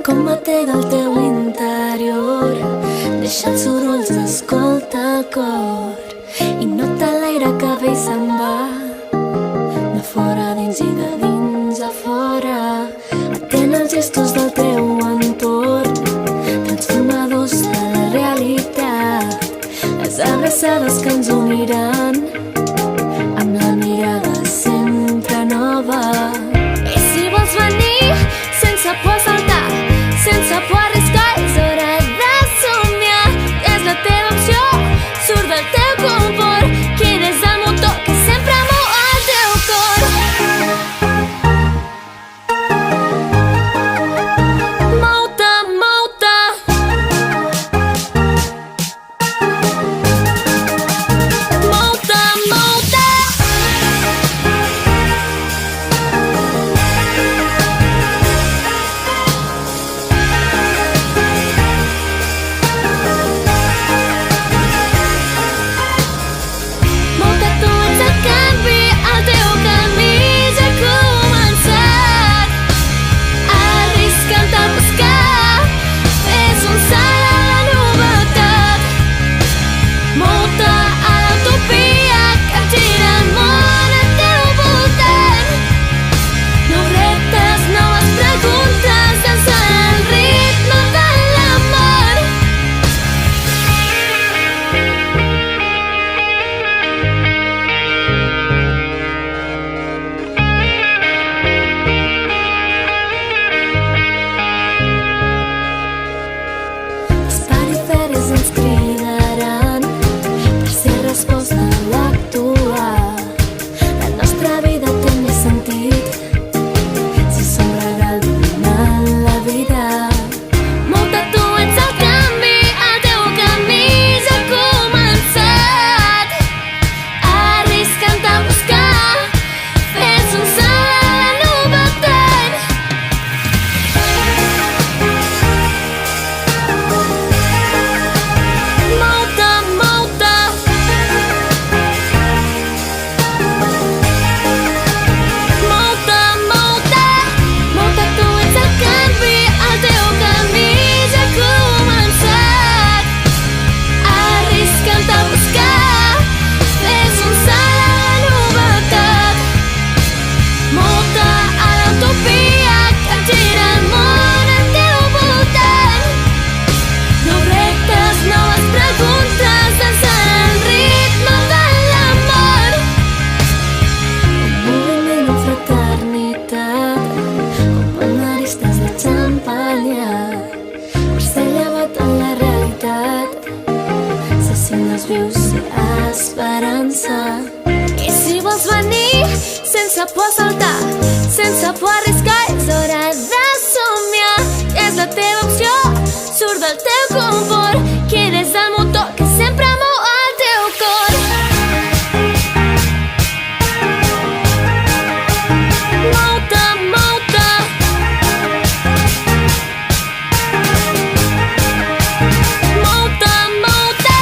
Com batega el teu interior, deixa els sorolls, escolta el cor i nota l'aire que ve i se'n va, de fora a dins i de dins a fora. Atén els gestos del teu entorn, transformadors de la realitat, les abraçades que ens uniran amb la mirada sempre nova. I si vols venir sense por saltar, sense por arriscar, és hora de somiar. És la teva opció, surt del teu confort, que des del motor que sempre mou el teu cor. Mou-te, mou-te, mou-te, mou-te. Mou-te, tu ets el canvi, el teu camí ja ha començat. Arrisca't a buscar, fes un salt a la novetat. Mou-te a l'utopia que gira el món al teu voltant. Nous reptes, noves preguntes, dansa al ritme de l'amor. Els periferis ens cridaran per ser resposta a l'actual. La nostra vida té més sentit si som regal dominant la vida. Mou-te, tu ets el canvi, el teu camí ja ha començat. Arrisca't a buscar, fes un salt a la novetat. Mou-te, mou-te, mou-te, mou-te. Mou-te, tu ets el canvi, el teu camí ja ha començat. Arrisca't a buscar, fes un salt a la novetat. Mou-te a l'utopia que gira el món al teu voltant. Nous reptes, noves preguntes, dansa al ritme de l'amor. Un moviment en fraternitat, com maristes de xampanya, per ser llevat en la realitat, ser signes vius i esperança. I si vols venir sense por saltar, sense por arriscar, és hora de somiar. És la teva opció, surt del teu confort, que des del motor que sempre mou el teu cor. Mou-te, mou-te, mou-te, mou-te.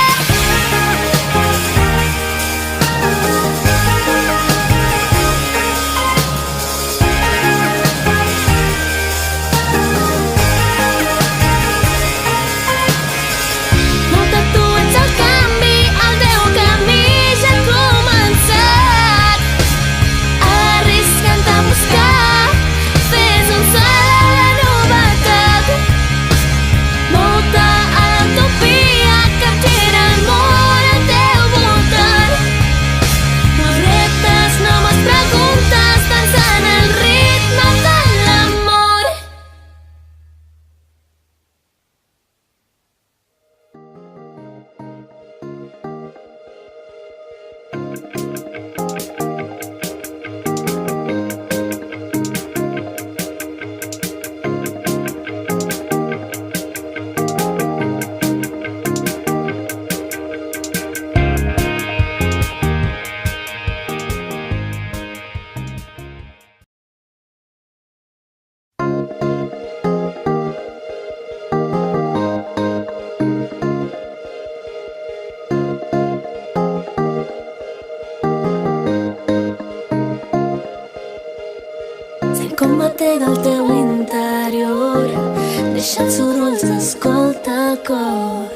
els sorolls escolta el cor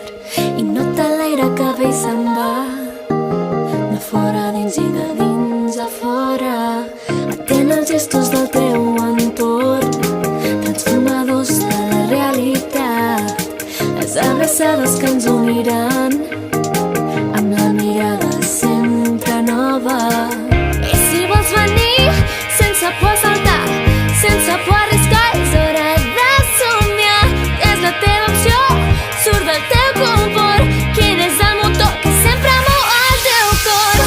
i nota l'aire que ve i se'n va, de fora a dins i de dins a fora. Atén els gestos del teu entorn, transformadors de la realitat, les abraçades que ens uniran amb la mirada sempre nova. I si vols venir sense por a saltar, sense por a arriscar, és hora de somiar. És la teva opció, surt del teu confort. Quin és el motor que sempre mou el teu cor?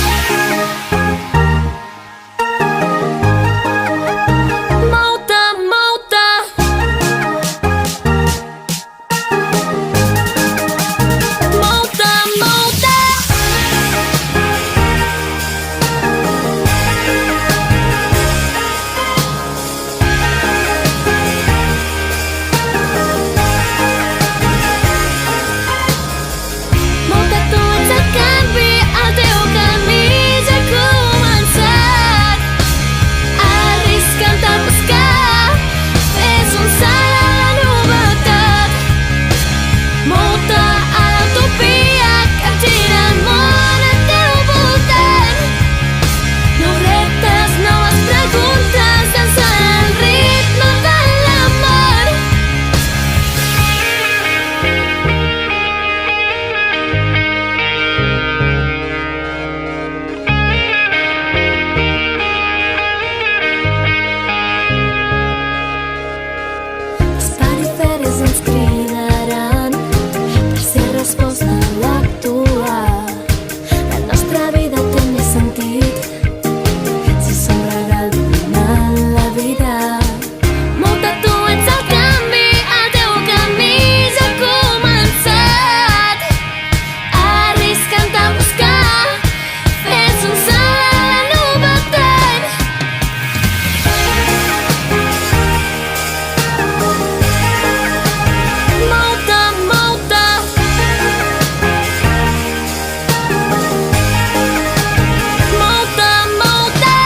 Mou-te, mou-te. Mou-te, mou-te. Mou-te, tu ets el canvi, el teu camí ja ha començat. Arrisca't a buscar, fes un salt a la novetat. Mou-te a l'utopia que gira el món al teu voltant. Nous reptes, noves preguntes, dansant al ritme de l'amor. Les perifèries ens cridaran per ser resposta a l'actual. La nostra vida té més sentit si som regal donant la vida. Mou-te, tu ets el canvi, el teu camí ja ha començat. Arrisca't a buscar, fes un salt a la novetat. Mou-te, mou-te. Mou-te, mou-te.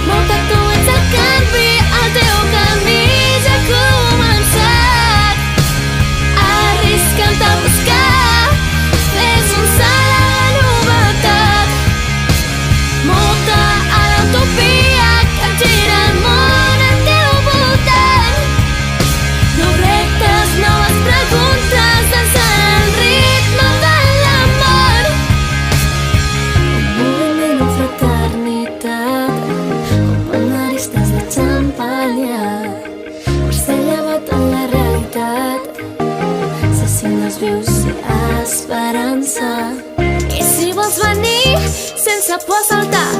Mou-te, tu ets el canvi, el teu camí ja ha començat. Arrisca't a buscar, fes un salt a la novetat. Mou-te a l'utopia que gira el món al teu voltant. Nous reptes, noves preguntes, dansant al ritme de l'amor. Un moviment en fraternitat, com en arestes de xampanya, per ser llevat en la realitat, ser signes vius i esperança. I si vols venir sense por a saltar,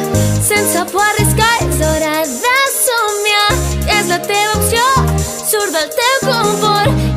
sense por a arriscar, és hora de somiar. És la teva opció, surt del teu confort.